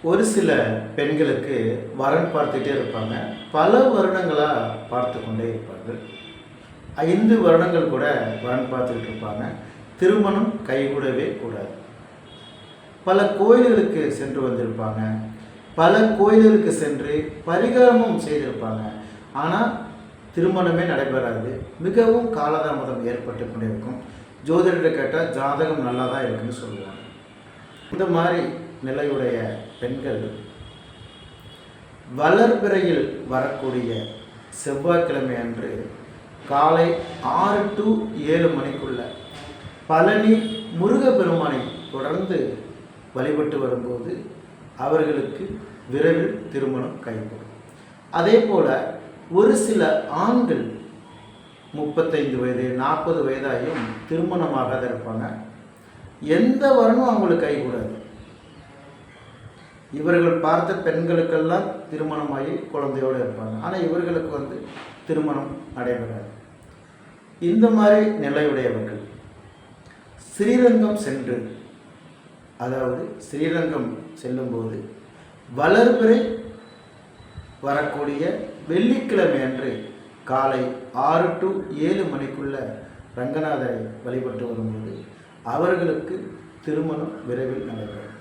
ஒரு சில பெண்களுக்கு வரன் பார்த்துட்டே இருப்பாங்க. பல வருடங்களாக பார்த்து கொண்டே இருப்பார்கள். 5 வருடங்கள் கூட வரன் பார்த்துக்கிட்டு இருப்பாங்க. திருமணம் கைகூடவே கூடாது. பல கோயில்களுக்கு சென்று வந்திருப்பாங்க. பல கோயில்களுக்கு சென்று பரிகாரமும் செய்திருப்பாங்க. ஆனால் திருமணமே நடைபெறாது. மிகவும் காலதாமதம் ஏற்பட்டு கொண்டே இருக்கும். ஜோதிடரை கேட்டால் ஜாதகம் நல்லா தான் இருக்குன்னு சொல்லுவாங்க. இந்த மாதிரி நிலையுடைய பெண்கள் வளர்பிறையில் வரக்கூடிய செவ்வாய்க்கிழமை அன்று காலை 6 to 7 மணிக்குள்ள பழனி முருகப்பெருமானை தொடர்ந்து வழிபட்டு வரும்போது அவர்களுக்கு விரைவில் திருமணம் கைகூடும். அதே போல் ஒரு சில ஆண்கள் 35 வயது 40 வயதாயும் திருமணமாகாத இருப்பாங்க. எந்த வரணும் அவங்களுக்கு கைகூடாது. இவர்கள் பார்த்த பெண்களுக்கெல்லாம் திருமணமாகி குழந்தையோடு இருப்பாங்க. ஆனால் இவர்களுக்கு திருமணம் நடைபெறாது. இந்த மாதிரி நிலையுடையவர்கள் ஸ்ரீரங்கம் சென்று, அதாவது ஸ்ரீரங்கம் செல்லும்போது வளர்பிறை வரக்கூடிய வெள்ளிக்கிழமை அன்று காலை 6 to 7 மணிக்குள்ள ரங்கநாதரை வழிபட்டு வரும்போது அவர்களுக்கு திருமணம் விரைவில் நடைபெறும்.